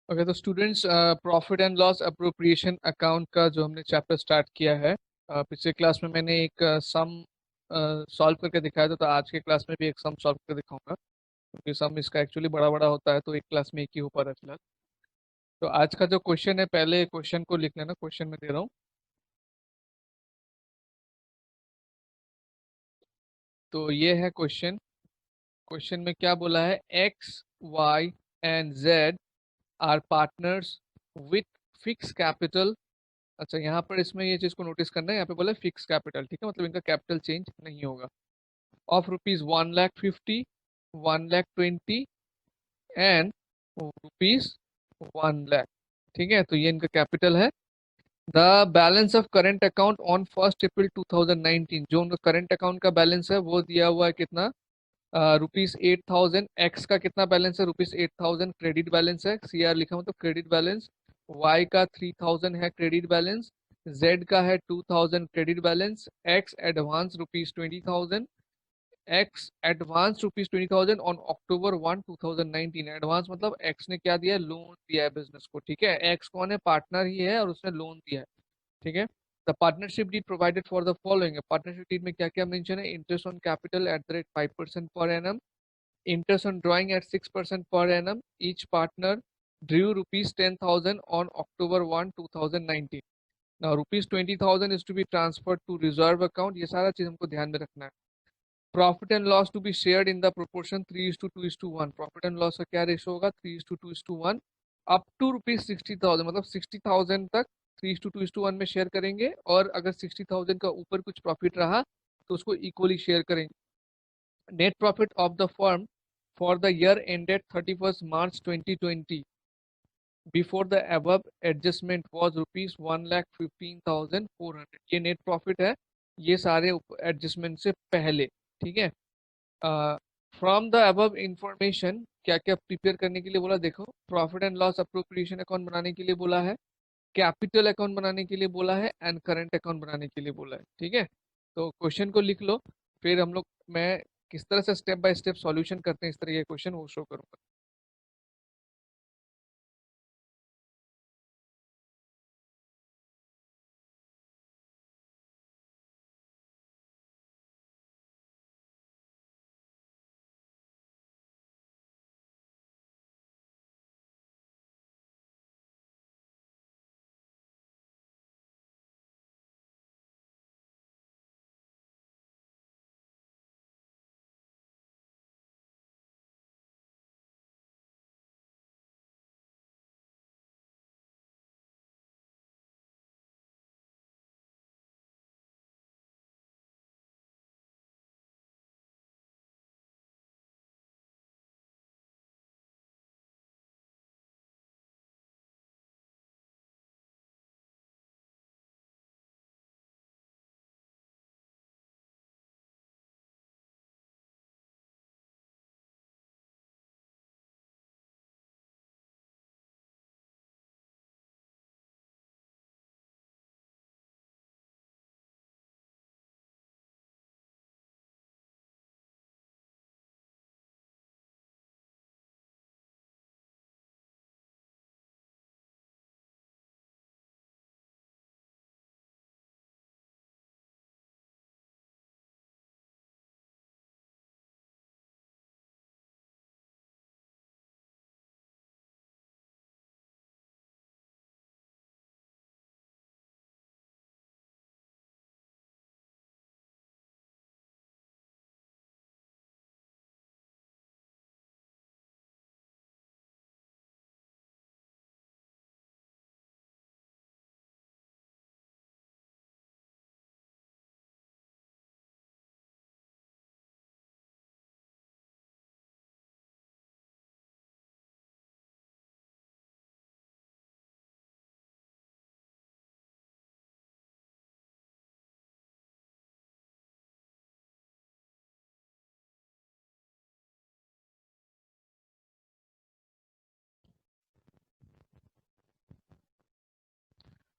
Okay तो students, profit and loss appropriation account का जो हमने चैप्टर स्टार्ट किया है, पिछले क्लास में मैंने एक सम सॉल्व करके दिखाया था। तो आज के क्लास में भी एक सम सॉल्व करके दिखाऊंगा, क्योंकि सम इसका एक्चुअली बड़ा बड़ा होता है, तो एक क्लास में एक ही हो पा रहा है फिलहाल। तो आज का जो क्वेश्चन है, पहले क्वेश्चन को लिख लेना, क्वेश्चन में दे रहा हूँ। तो ये है क्वेश्चन। क्वेश्चन में क्या बोला है? X, Y and Z are partners with fix capital. अच्छा, यहाँ पर इसमें ये चीज को नोटिस करना है, यहाँ पे बोला फिक्स कैपिटल, ठीक है, मतलब इनका कैपिटल चेंज नहीं होगा। Of rupees 1,50,000, 1,20,000 and rupees 1,00,000। ठीक है, तो ये इनका कैपिटल है। The balance of current account on 1 अप्रैल 2019, जो उनका करंट अकाउंट का बैलेंस है वो दिया हुआ है कितना? ₹8,000। एक्स का कितना बैलेंस है? ₹8,000 क्रेडिट बैलेंस है, CR लिखा मतलब क्रेडिट बैलेंस। वाई का 3,000 है क्रेडिट बैलेंस। जेड का है 2,000 credit balance. X advance ₹20,000। X advance ₹20,000 on October 1, 2019। Advance मतलब एक्स ने क्या दिया? लोन दिया है बिजनेस को। ठीक है, एक्स कौन है? पार्टनर ही है और उसने लोन दिया है। ठीक है। The partnership deed provided for the following. Partnership deed में क्या क्या मेंशन है? Interest on capital at the rate 5% per annum, interest on drawing at 6% per annum. Each partner drew rupees 10,000 on October 1, 2019. Now rupees 20,000 is to be transferred to reserve account. ये सारा चीज हमको ध्यान में रखना है। Profit and loss to be shared in the proportion 3:2:1। Profit and loss का क्या रेशो होगा? 3:2:1। अप टू ₹60,000, मतलब 60,000 तक 3:2:1 में शेयर करेंगे, और अगर 60,000 का ऊपर कुछ प्रॉफिट रहा तो उसको इक्वली शेयर करेंगे। Net profit of the firm for the year ended 31st March 2020 before the above adjustment was ₹1,15,400। ये नेट प्रॉफिट है, ये सारे एडजस्टमेंट से पहले। ठीक है। फ्रॉम द अबव इंफॉर्मेशन क्या क्या प्रिपेयर करने के लिए बोला? देखो, profit and loss appropriation account बनाने के लिए बोला है, कैपिटल अकाउंट बनाने के लिए बोला है, एंड करंट अकाउंट बनाने के लिए बोला है। ठीक है, तो क्वेश्चन को लिख लो, फिर हम लोग, मैं किस तरह से स्टेप बाय स्टेप सॉल्यूशन करते हैं इस तरह के क्वेश्चन वो शो करूंगा।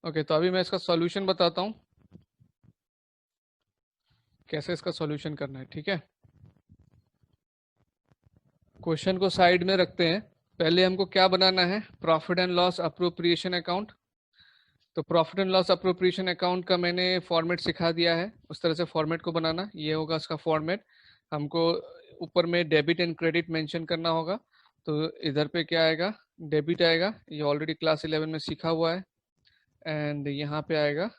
ओके, तो अभी मैं इसका सॉल्यूशन बताता हूँ, कैसे इसका सॉल्यूशन करना है। ठीक है, क्वेश्चन को साइड में रखते हैं। पहले हमको क्या बनाना है, profit and loss appropriation account. तो profit and loss appropriation account का मैंने फॉर्मेट सिखा दिया है, उस तरह से फॉर्मेट को बनाना। ये होगा उसका फॉर्मेट। हमको ऊपर में डेबिट एंड क्रेडिट मेंशन करना होगा। तो इधर पे क्या आएगा, डेबिट आएगा, ये ऑलरेडी क्लास 11 में सीखा हुआ है। एंड यहाँ पे आएगा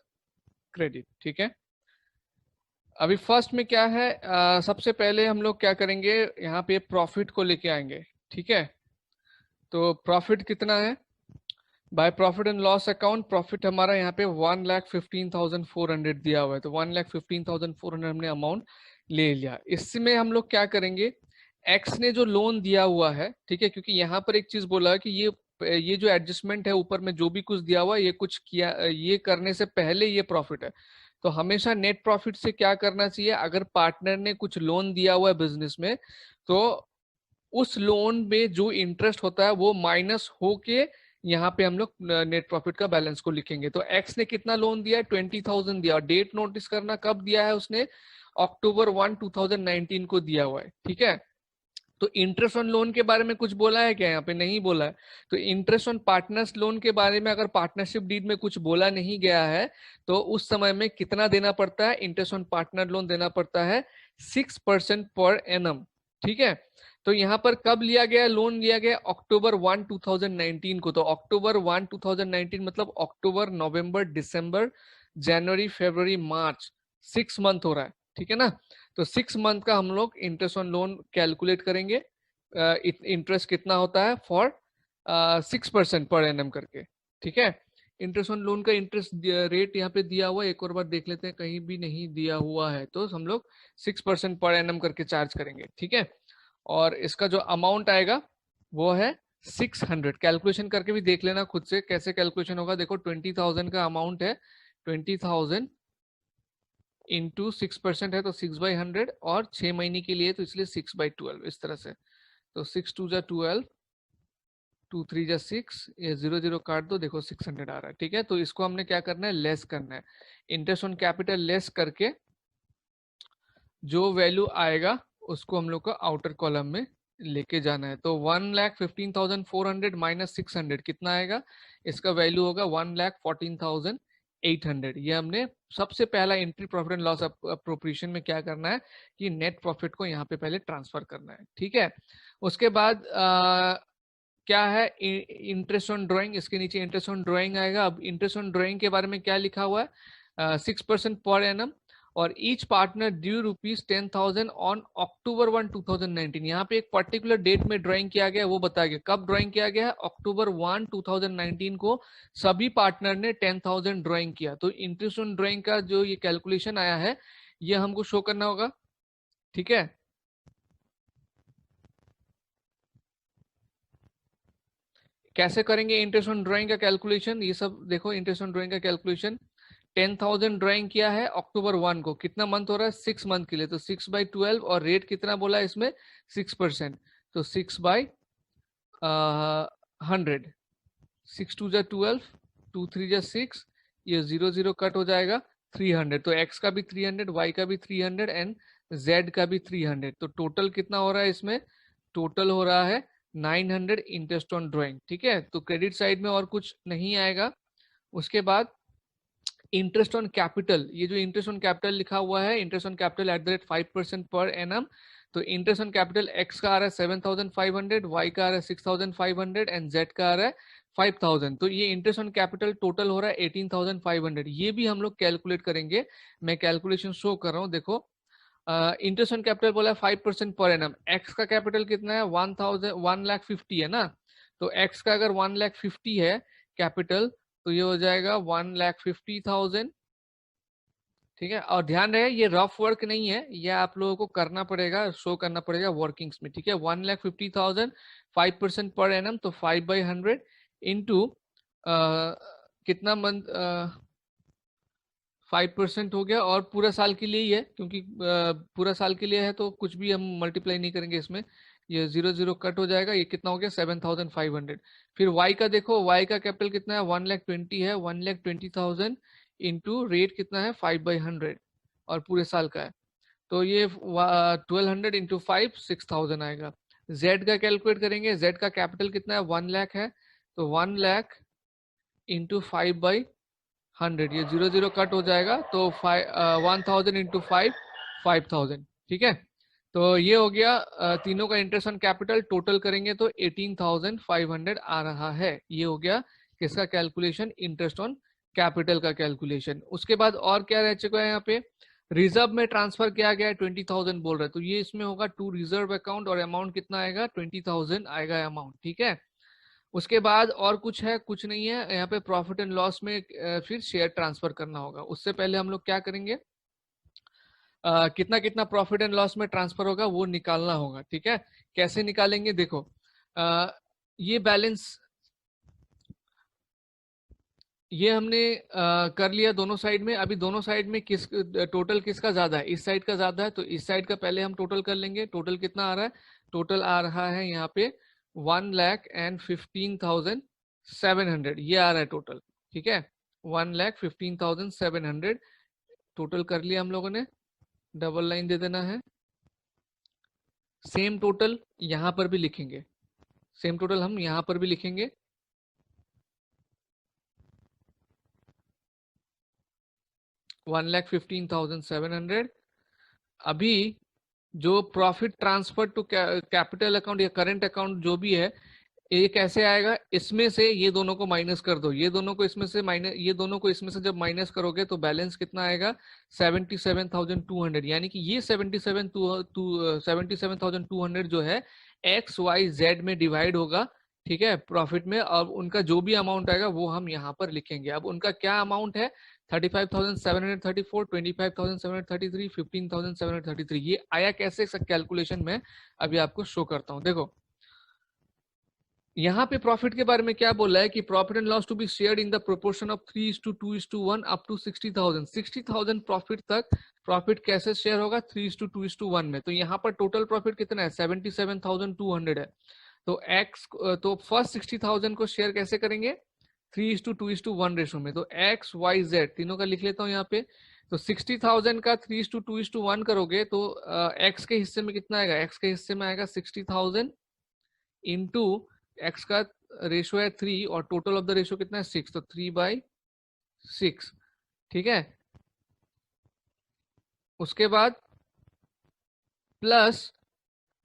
क्रेडिट। ठीक है, अभी फर्स्ट में क्या है, सबसे पहले हम लोग क्या करेंगे, यहाँ पे प्रॉफिट को लेके आएंगे। ठीक है, तो प्रॉफिट कितना है, by profit and loss account profit हमारा यहाँ पे 1,15,400 दिया हुआ है। तो 1,15,400 हमने अमाउंट ले लिया। इसमें हम लोग क्या करेंगे, एक्स ने जो लोन दिया हुआ है, ठीक है, क्योंकि यहाँ पर एक चीज बोला है कि ये जो एडजस्टमेंट है ऊपर में जो भी कुछ दिया हुआ है, ये कुछ किया, ये करने से पहले ये प्रॉफिट है। तो हमेशा नेट प्रॉफिट से क्या करना चाहिए, अगर पार्टनर ने कुछ लोन दिया हुआ है बिजनेस में, तो उस लोन में जो इंटरेस्ट होता है वो माइनस होके यहाँ पे हम लोग नेट प्रॉफिट का बैलेंस को लिखेंगे। तो एक्स ने कितना लोन दिया है, 20,000 दिया। डेट नोटिस करना, कब दिया है उसने, अक्टूबर 1, 2019 को दिया हुआ है। ठीक है, तो इंटरेस्ट ऑन लोन के बारे में कुछ बोला है क्या, यहाँ पे नहीं बोला है। तो इंटरेस्ट ऑन पार्टनर्स लोन के बारे में अगर पार्टनरशिप डीड में कुछ बोला नहीं गया है, तो उस समय में कितना देना पड़ता है, इंटरेस्ट ऑन पार्टनर लोन देना पड़ता है 6% पर एनम। ठीक है, तो यहाँ पर कब लिया गया लोन, लिया गया अक्टूबर 1, 2019 को। तो अक्टूबर 1, 2019 मतलब अक्टूबर, नवंबर, दिसंबर, जनवरी, फरवरी, मार्च, 6 मंथ हो रहा है। ठीक है ना, तो 6 मंथ का हम लोग इंटरेस्ट ऑन लोन कैलकुलेट करेंगे। इंटरेस्ट कितना होता है फॉर 6% पर एनम करके। ठीक है, इंटरेस्ट ऑन लोन का इंटरेस्ट रेट यहाँ पे दिया हुआ है, एक और बार देख लेते हैं, कहीं भी नहीं दिया हुआ है। तो हम लोग 6% पर एनम करके चार्ज करेंगे। ठीक है, और इसका जो अमाउंट आएगा वो है 600। कैलकुलेशन करके भी देख लेना खुद से कैसे कैलकुलेशन होगा। देखो 20,000 का अमाउंट है, 20,000 इंटू 6% है तो 6/100, और 6 महीने के लिए तो इसलिए 6/12 इस तरह से। तो 6 2 जा 12, 2 3 जा 6, ये 0 0 काट दो, देखो 600 आ रहा है। ठीक है, तो इसको हमने क्या करना है, लेस करना है। इंटरेस्ट ऑन कैपिटल लेस करके जो वैल्यू आएगा उसको हम लोग को आउटर कॉलम में लेके जाना है। तो 1,15,400 माइनस 600 कितना आएगा, इसका वैल्यू होगा 1,14,800। ये हमने सबसे पहला entry profit and loss appropriation में क्या करना है कि नेट प्रॉफिट को यहाँ पे पहले ट्रांसफर करना है। ठीक है, उसके बाद क्या है, इंटरेस्ट ऑन ड्राइंग, इसके नीचे इंटरेस्ट ऑन ड्राइंग आएगा। अब इंटरेस्ट ऑन ड्राइंग के बारे में क्या लिखा हुआ है, 6% पर एनम, और each partner due ₹10,000 on October 1, 2019। यहाँ पे एक पर्टिकुलर डेट में ड्राइंग किया गया है, वो बताया गया कब ड्राइंग किया गया है, अक्टूबर 1, 2019 को सभी पार्टनर ने 10,000 ड्राइंग किया। तो इंटरेस्ट ऑन ड्राइंग का जो ये कैलकुलेशन आया है ये हमको शो करना होगा। ठीक है, कैसे करेंगे इंटरेस्ट ऑन ड्राइंग का कैलकुलेशन, ये सब देखो। इंटरेस्ट ऑन ड्राइंग का कैलकुलेशन, 10,000 ड्राइंग किया है अक्टूबर 1 को, कितना मंथ हो रहा है, 6 मंथ के लिए। तो 6/12, और रेट कितना बोला है इसमें, 6%। तो 6/100, 6 2 जा 12, 2 3 जा 6, ये 0 0 कट हो जाएगा, 300। तो एक्स का भी 300, वाई का भी 300, एंड जेड का भी 300। तो टोटल कितना हो रहा है इसमें, टोटल हो रहा है 900 इंटरेस्ट ऑन ड्राइंग। ठीक है, तो क्रेडिट साइड में और कुछ नहीं आएगा। उसके बाद इंटरेस्ट ऑन कैपिटल, ये जो इंटरेस्ट ऑन कैपिटल लिखा हुआ है, interest on capital @ 5% per annum. तो इंटरेस्ट ऑन कैपिटल एक्स का आ रहा है 7,500, वाई का आ रहा है 6,500, एंड जेड का आ रहा है 5,000। तो ये इंटरेस्ट ऑन कैपिटल टोटल हो रहा है 18,500। ये भी हम लोग कैलकुलेट करेंगे, मैं कैलकुलेशन शो कर रहा हूँ, देखो। इंटरेस्ट ऑन कैपिटल बोला है 5% पर एनम। एक्स का कैपिटल कितना है, 1,50,000 है ना। तो एक्स का अगर 1,50,000 है कैपिटल, तो ये हो जाएगा 1,50,000। ठीक है, और ध्यान रहे ये रफ वर्क नहीं है, ये आप लोगों को करना पड़ेगा, शो करना पड़ेगा वर्किंग्स में। ठीक है, 1,50,000, 5% पर एनम, तो 5/100 इंटू कितना मंथ, 5% हो गया, और पूरा साल के लिए ही है, क्योंकि पूरा साल के लिए है तो कुछ भी हम मल्टीप्लाई नहीं करेंगे इसमें, ये 0 0 कट हो जाएगा। ये कितना हो गया, 7,500। फिर वाई का देखो, वाई का कैपिटल कितना है, 1,20,000 है, 1,20,000 इंटू रेट कितना है, 5/100, और पूरे साल का है। तो ये 1,200 इंटू 5, 6,000 आएगा। जेड का कैलकुलेट करेंगे, जेड का कैपिटल कितना है 1 लाख है, तो 1 लाख इंटू 5/100, ये 0 0 कट हो जाएगा, तो 1000 इंटू 5000, ठीक है। तो ये हो गया तीनों का इंटरेस्ट ऑन कैपिटल, टोटल करेंगे तो 18,500 आ रहा है। ये हो गया किसका कैलकुलेशन, इंटरेस्ट ऑन कैपिटल का कैलकुलेशन। उसके बाद और क्या रह चुका है यहाँ पे, रिजर्व में ट्रांसफर किया गया है 20,000 बोल रहे हैं, तो ये इसमें होगा टू रिजर्व अकाउंट, और अमाउंट कितना आएगा 20,000 आएगा अमाउंट, ठीक है। उसके बाद और कुछ है, कुछ नहीं है यहाँ पे। प्रॉफिट एंड लॉस में फिर शेयर ट्रांसफर करना होगा। उससे पहले हम लोग क्या करेंगे, कितना कितना प्रॉफिट एंड लॉस में ट्रांसफर होगा वो निकालना होगा, ठीक है। कैसे निकालेंगे देखो, ये बैलेंस ये हमने कर लिया दोनों साइड में। अभी दोनों साइड में टोटल किसका ज्यादा है, इस साइड का ज्यादा है, तो इस साइड का पहले हम टोटल कर लेंगे। टोटल कितना आ रहा है, टोटल आ रहा है यहाँ पे 1,15,700, ये आ रहा है टोटल, ठीक है। 1,15,700 टोटल कर लिया हम लोगों ने, डबल लाइन दे देना है। सेम टोटल यहाँ पर भी लिखेंगे, सेम टोटल हम यहाँ पर भी लिखेंगे। 1,15,700। अभी जो profit transfer to capital account या करंट अकाउंट जो भी है, ये कैसे आएगा, इसमें से ये दोनों को माइनस कर दो, ये दोनों को इसमें से माइनस, ये दोनों को इसमें से जब माइनस करोगे तो बैलेंस कितना आएगा 77,200, यानी कि ये 77,200 जो है एक्स वाई जेड में डिवाइड होगा, ठीक है, प्रॉफिट में। और उनका जो भी अमाउंट आएगा वो हम यहाँ पर लिखेंगे। अब उनका क्या अमाउंट है, 35,734, 25,733, 15,733। ये आया कैसे कैलकुलेशन में अभी आपको शो करता हूँ। देखो यहाँ पे प्रॉफिट के बारे में क्या बोला है कि profit and loss to be shared in the proportion of 3:2:1 up to 60,000। 60,000 profit तक प्रॉफिट कैसे शेयर होगा, 3:2:1 में। तो यहाँ पर टोटल प्रॉफिट कितना है 77,200 है। तो एक्स, तो फर्स्ट 60,000 को शेयर कैसे करेंगे 3:2:1 रेशो में। तो एक्स वाई जेड तीनों का लिख लेता हूँ यहाँ पे। तो 60,000 का 3:2:1 करोगे तो एक्स के हिस्से में कितना आएगा, एक्स के हिस्से में आएगा 60,000 इंटू एक्स का रेशो है 3 और टोटल ऑफ द रेशो कितना है 6, तो 3/6, ठीक है। उसके बाद प्लस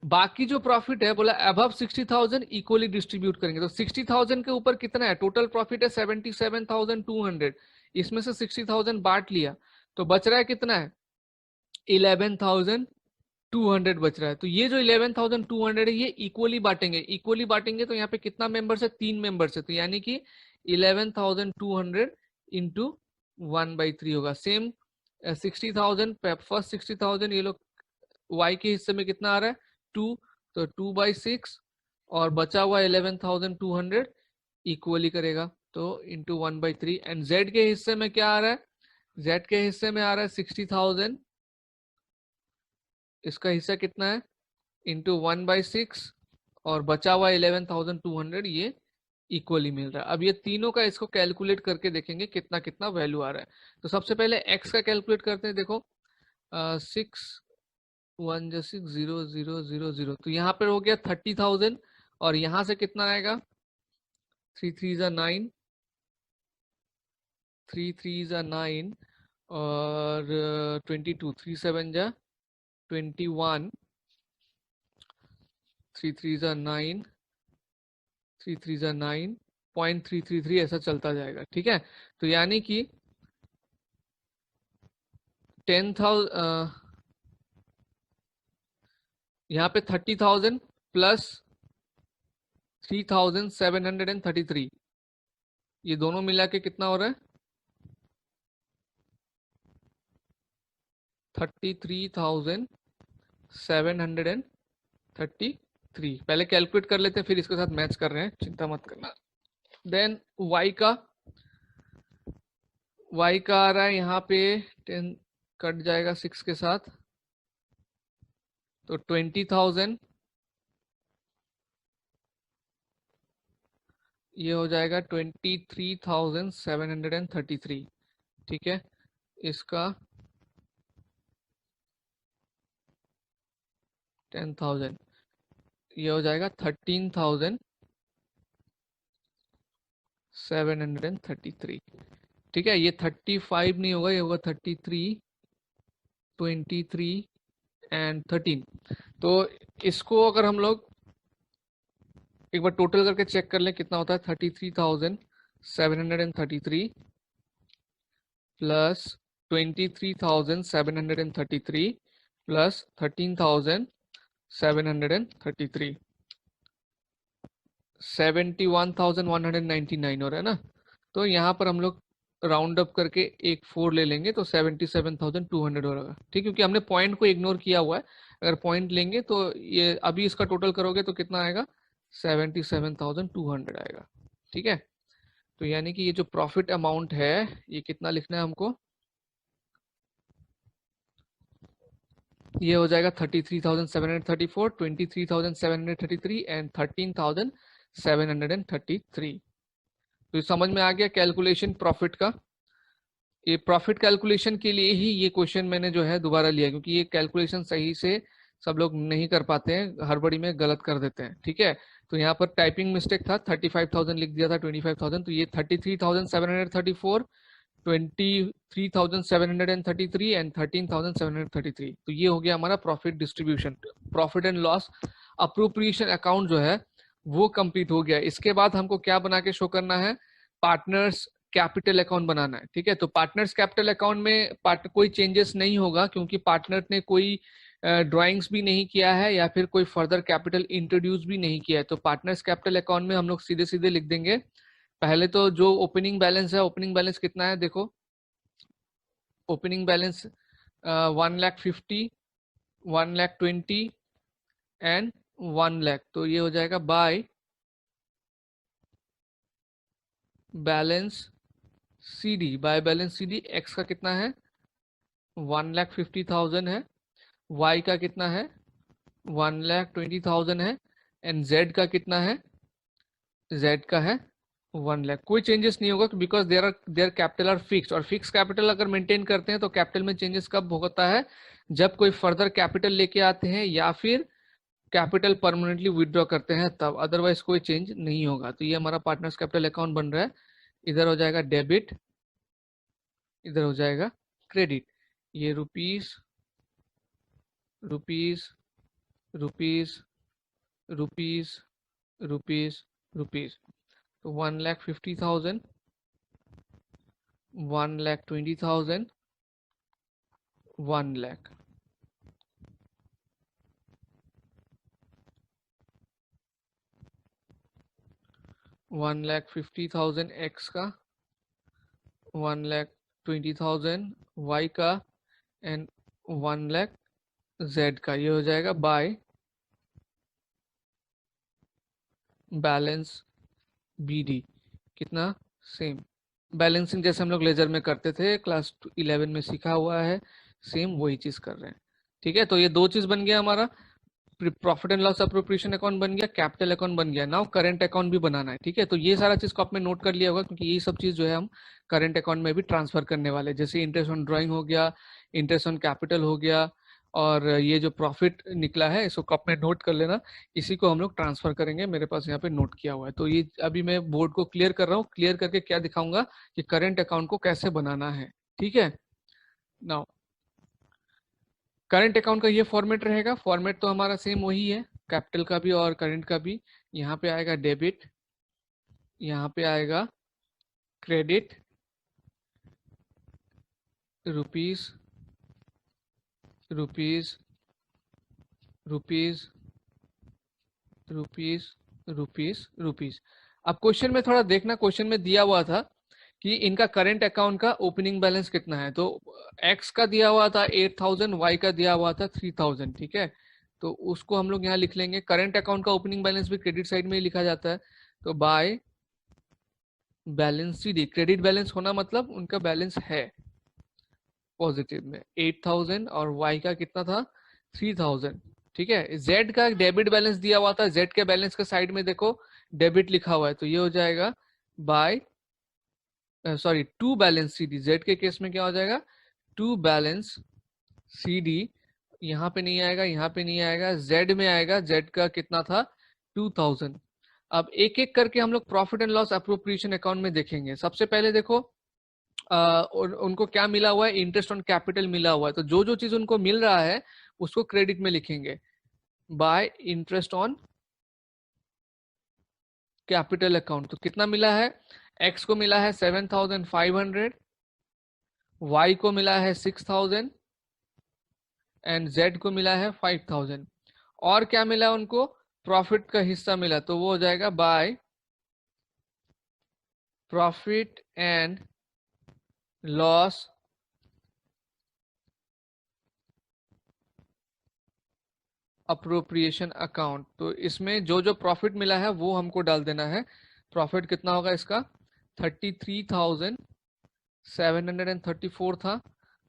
बाकी जो प्रॉफिट है बोला अबव 60,000 इक्वली डिस्ट्रीब्यूट करेंगे। तो 60,000 के ऊपर कितना है, टोटल प्रॉफिट है 77,200, इसमें से 60,000 बांट लिया तो बच रहा है कितना है 11,200 बच रहा है। तो ये जो 11,200 है ये इक्वली बांटेंगे, इक्वली बांटेंगे तो यहाँ पे कितना मेंबर्स है, 3 मेंबर्स है, तो यानी कि 11,200 इंटू 1/3 होगा। सेम 60,000 फर्स्ट 60,000 ये लोग y के हिस्से में कितना आ रहा है 2, तो 2/6 और बचा हुआ 11,200 इक्वली करेगा तो इंटू 1/3। एंड z के हिस्से में क्या आ रहा है, z के हिस्से में आ रहा है 60,000, इसका हिस्सा कितना है इंटू 1/6 और बचा हुआ 11,200 ये इक्वली मिल रहा है। अब ये तीनों का इसको कैलकुलेट करके देखेंगे कितना कितना वैल्यू आ रहा है। तो सबसे पहले x का कैलकुलेट करते हैं। देखो 6 1 6 0 0 0 0, तो यहाँ पर हो गया 30,000 और यहाँ से कितना आएगा 3 3 9, 3 3 9 और 22, 3 7 21, 3 3 9, 3 3 9, 0.333 ऐसा चलता जाएगा, ठीक है। तो यानी कि 10,000 यहाँ पे 30,000 प्लस 3,733 ये दोनों मिला के कितना हो रहा है 33,733। पहले कैलकुलेट कर लेते हैं फिर इसके साथ मैच कर रहे हैं, चिंता मत करना। देन y का आ रहा है यहाँ पे 10 कट जाएगा 6 के साथ, तो 20,000 ये हो जाएगा 23,733, ठीक है। इसका 10,000 ये हो जाएगा 13,733। ठीक है, ये 35 नहीं होगा, ये होगा 33, 23 एंड 13। तो इसको अगर हम लोग एक बार टोटल करके चेक कर लें कितना होता है, 33,733 प्लस 23,733 प्लस 13,733, 71,199 हो रहा है ना। तो यहाँ पर हम लोग राउंड अप करके एक 4 ले लेंगे तो 77,200 हो रहा है। ठीक, क्योंकि हमने पॉइंट को इग्नोर किया हुआ है। अगर पॉइंट लेंगे तो ये अभी इसका टोटल करोगे तो कितना आएगा, 77,200 आएगा। ठीक है, तो यानी कि ये जो प्रॉफिट अमाउंट है ये कितना लिखना है हमको, ये हो जाएगा 33,734, 23,733 एंड 13,733। तो समझ में आ गया कैलकुलेशन प्रॉफिट का। ये प्रॉफिट कैलकुलेशन के लिए ही ये क्वेश्चन मैंने जो है दोबारा लिया, क्योंकि ये कैलकुलेशन सही से सब लोग नहीं कर पाते हैं, हड़बड़ी में गलत कर देते हैं। ठीक है, तो यहाँ पर टाइपिंग मिस्टेक था, 35,000 लिख दिया था 25,000, तो ये 33,734, 23,733 एंड 13,733। तो ये हो गया हमारा profit distribution. Profit and loss appropriation account जो है वो कंप्लीट हो गया। इसके बाद हमको क्या बना के शो करना है, पार्टनर्स कैपिटल अकाउंट बनाना है। ठीक है, तो पार्टनर्स कैपिटल अकाउंट में कोई चेंजेस नहीं होगा, क्योंकि पार्टनर ने कोई ड्राइंग्स भी नहीं किया है या फिर कोई फर्दर कैपिटल इंट्रोड्यूस भी नहीं किया है। तो पार्टनर्स कैपिटल अकाउंट में हम लोग सीधे सीधे लिख देंगे। पहले तो जो ओपनिंग बैलेंस है, ओपनिंग बैलेंस कितना है देखो, ओपनिंग बैलेंस 1,50,000, 1,20,000 एंड 1,00,000। तो ये हो जाएगा by balance CD, by balance CD। X का कितना है, 1,50,000 है, वाई का कितना है, 1,20,000 है, एंड जेड का कितना है, जेड का है 1,00,000। कोई चेंजेस नहीं होगा because their capital R fixed, और फिक्स कैपिटल अगर मेंटेन करते हैं तो कैपिटल में चेंजेस कब होता है, जब कोई फर्दर कैपिटल लेके आते हैं या फिर कैपिटल परमानेंटली विदड्रॉ करते हैं तब, अदरवाइज कोई चेंज नहीं होगा। तो ये हमारा पार्टनर्स कैपिटल अकाउंट बन रहा है। इधर हो जाएगा डेबिट, इधर हो जाएगा क्रेडिट। ये rupees rupees rupees rupees rupees rupees, तो 1,50,000, 1,20,000, 1,00,000। 1,50,000 एक्स का, 1,20,000 वाई का एंड 1,00,000 जेड का। ये हो जाएगा बाय बैलेंस BD। कितना, सेम बैलेंसिंग जैसे हम लोग लेजर में करते थे, क्लास 11 में सीखा हुआ है, सेम वही चीज कर रहे हैं। ठीक है, तो ये दो चीज बन गया हमारा, profit and loss appropriation account बन गया, कैपिटल अकाउंट बन गया। नाउ करंट अकाउंट भी बनाना है। ठीक है, तो ये सारा चीज को आपने नोट कर लिया होगा, क्योंकि ये सब चीज जो है हम करंट अकाउंट में भी ट्रांसफर करने वाले, जैसे इंटरेस्ट ऑन ड्राइंग हो गया, इंटरेस्ट ऑन कैपिटल हो गया, और ये जो प्रॉफिट निकला है इसको कप में नोट कर लेना। इसी को हम लोग ट्रांसफर करेंगे, मेरे पास यहाँ पे नोट किया हुआ है। तो ये अभी मैं बोर्ड को क्लियर कर रहा हूँ, क्लियर करके क्या दिखाऊंगा कि करंट अकाउंट को कैसे बनाना है। ठीक है, नाउ करंट अकाउंट का ये फॉर्मेट रहेगा। फॉर्मेट तो हमारा सेम वही है, कैपिटल का भी और करंट का भी। यहाँ पे आएगा डेबिट, यहाँ पे आएगा credit, rupees rupees rupees rupees rupees rupees. अब क्वेश्चन में थोड़ा देखना, क्वेश्चन में दिया हुआ था कि इनका करंट अकाउंट का ओपनिंग बैलेंस कितना है। तो एक्स का दिया हुआ था 8,000, वाई का दिया हुआ था 3,000। ठीक है, तो उसको हम लोग यहाँ लिख लेंगे। करंट अकाउंट का ओपनिंग बैलेंस भी क्रेडिट साइड में ही लिखा जाता है, तो by balance CD। Credit balance होना मतलब उनका बैलेंस है पॉजिटिव में 8,000, और वाई का कितना था 3,000। ठीक है, जेड का डेबिट बैलेंस दिया हुआ था, जेड के बैलेंस के साइड में देखो डेबिट लिखा हुआ है, तो ये हो जाएगा by sorry to balance CD। Z के केस में क्या हो जाएगा, टू बैलेंस CD यहाँ पे नहीं आएगा, यहाँ पे नहीं आएगा, जेड में आएगा। जेड का कितना था? 2000। अब एक एक करके हम लोग profit and loss appropriation account में देखेंगे। सबसे पहले देखो उनको क्या मिला हुआ है, इंटरेस्ट ऑन कैपिटल मिला हुआ है। तो जो जो चीज उनको मिल रहा है उसको क्रेडिट में लिखेंगे, bye interest on capital account. तो कितना मिला है? एक्स को मिला है 7500, वाई को मिला है 6000 एंड जेड को मिला है 5000। और क्या मिला उनको? प्रॉफिट का हिस्सा मिला, तो वो हो जाएगा by profit and loss appropriation account. तो इसमें जो जो प्रॉफिट मिला है वो हमको डाल देना है। प्रॉफिट कितना होगा इसका? 33,734 था।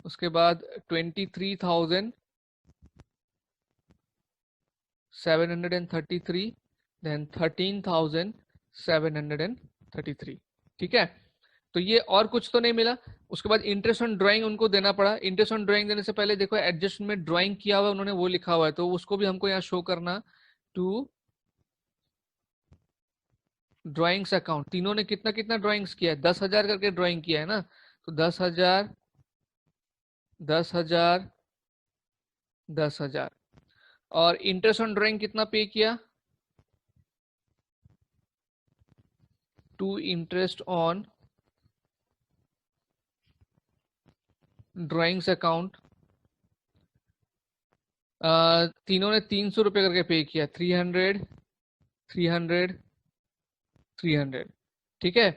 उसके बाद 23,733, देन 13,733। ठीक है, तो ये और कुछ तो नहीं मिला। उसके बाद इंटरेस्ट ऑन ड्राइंग उनको देना पड़ा। इंटरेस्ट ऑन ड्राइंग देने से पहले देखो एडजस्टमेंट में ड्राइंग किया हुआ उन्होंने वो लिखा हुआ है, तो उसको भी हमको यहाँ शो करना। टू ड्राइंग्स अकाउंट, तीनों ने कितना कितना ड्राइंग्स किया है? 10,000 करके ड्राइंग किया है ना, तो 10,000, 10,000, 10,000। और इंटरेस्ट ऑन ड्राइंग कितना पे किया? To interest on drawings account, तीनों ने 300 रुपए करके पे किया। 300, 300, 300। ठीक है,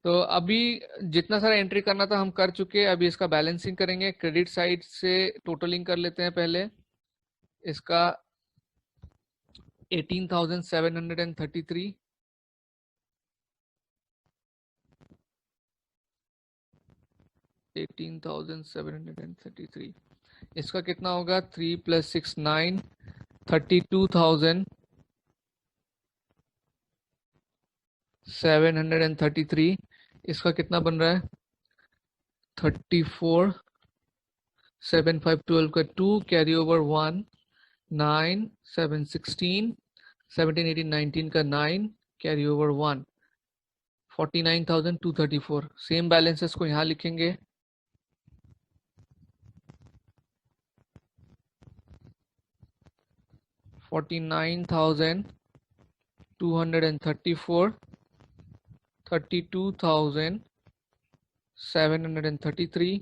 तो अभी जितना सारा एंट्री करना था हम कर चुके हैं। अभी इसका बैलेंसिंग करेंगे। क्रेडिट साइड से टोटलिंग कर लेते हैं पहले। इसका 18,733, 18,733। इसका कितना होगा? 3 + 6 9, 32,733। इसका कितना बन रहा है? 34, 7 5 12 का 2 कैरी ओवर 1, 9 7 16, 17 18 19 का 9 कैरी ओवर 1, 49,234। सेम बैलेंसेस को यहाँ लिखेंगे। 49,234, 32,733,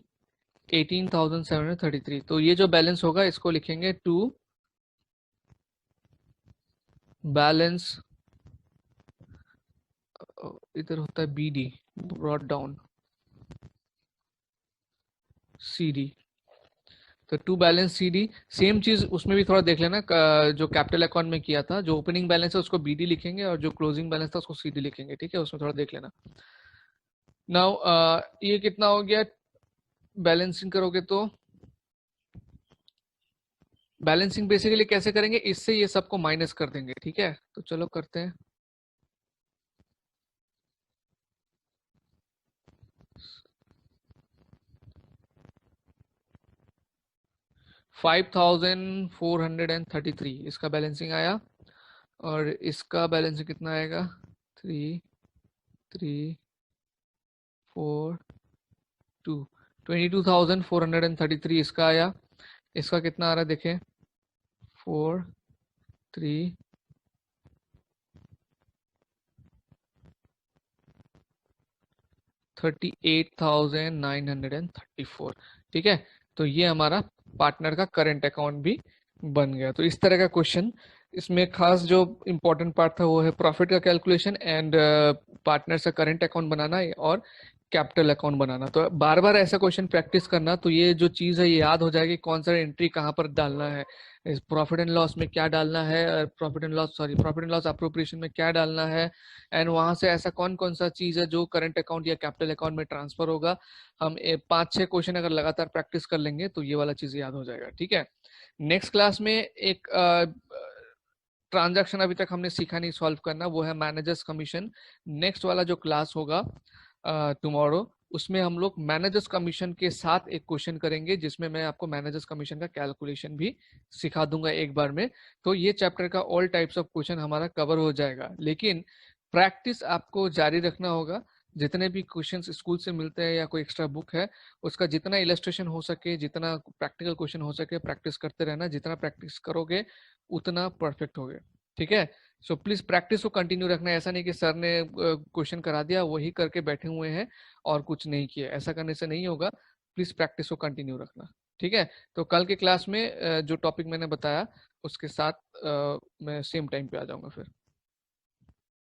18,733। तो ये जो बैलेंस होगा इसको लिखेंगे टू बैलेंस, इधर होता है BD, ब्रॉट डाउन CD। तो टू बैलेंस CD। सेम चीज उसमें भी थोड़ा देख लेना, जो कैपिटल अकाउंट में किया था, जो ओपनिंग बैलेंस है उसको BD लिखेंगे और जो क्लोजिंग बैलेंस था उसको CD लिखेंगे। ठीक है, उसमें थोड़ा देख लेना। नाउ ये कितना हो गया? बैलेंसिंग करोगे तो बैलेंसिंग बेसिकली कैसे करेंगे, इससे ये सबको माइनस कर देंगे। ठीक है, तो चलो करते हैं। $5,433 इसका बैलेंसिंग आया। और इसका बैलेंसिंग कितना आएगा? 3 3 4 2, 22,433 इसका आया। इसका कितना आ रहा है देखें? 4 3 38,934। ठीक है, तो ये हमारा पार्टनर का करंट अकाउंट भी बन गया। तो इस तरह का क्वेश्चन, इसमें खास जो इम्पोर्टेंट पार्ट था वो है प्रॉफिट का कैलकुलेशन एंड पार्टनर से करंट अकाउंट बनाना और कैपिटल अकाउंट बनाना। तो बार बार ऐसा क्वेश्चन प्रैक्टिस करना, तो ये जो चीज़ है ये याद हो जाएगी कौन सा एंट्री कहाँ पर डालना है, इस प्रॉफिट एंड लॉस में क्या डालना है, प्रॉफिट एंड लॉस अप्रोप्रिएशन में क्या डालना है, एंड वहां से ऐसा कौन कौन सा चीज है जो करंट अकाउंट या कैपिटल अकाउंट में ट्रांसफर होगा। हम 5-6 क्वेश्चन अगर लगातार प्रैक्टिस कर लेंगे तो ये वाला चीज याद हो जाएगा। ठीक है, नेक्स्ट क्लास में एक ट्रांजैक्शन अभी तक हमने सीखा नहीं सॉल्व करना, वो है मैनेजर्स कमीशन। नेक्स्ट वाला जो क्लास होगा टुमारो, उसमें हम लोग मैनेजर्स कमीशन के साथ एक क्वेश्चन करेंगे, जिसमें मैं आपको मैनेजर्स कमीशन का कैलकुलेशन भी सिखा दूंगा एक बार में। तो ये चैप्टर का ऑल टाइप्स ऑफ क्वेश्चन हमारा कवर हो जाएगा, लेकिन प्रैक्टिस आपको जारी रखना होगा। जितने भी क्वेश्चंस स्कूल से मिलते हैं या कोई एक्स्ट्रा बुक है, उसका जितना इलस्ट्रेशन हो सके, जितना प्रैक्टिकल क्वेश्चन हो सके, प्रैक्टिस करते रहना। जितना प्रैक्टिस करोगे उतना परफेक्ट होगे। ठीक है, सो प्लीज प्रैक्टिस को कंटिन्यू रखना। ऐसा नहीं कि सर ने क्वेश्चन करा दिया वही करके बैठे हुए हैं और कुछ नहीं किया, ऐसा करने से नहीं होगा। प्लीज प्रैक्टिस को कंटिन्यू रखना। ठीक है, तो कल के क्लास में जो टॉपिक मैंने बताया उसके साथ मैं सेम टाइम पे आ जाऊंगा फिर।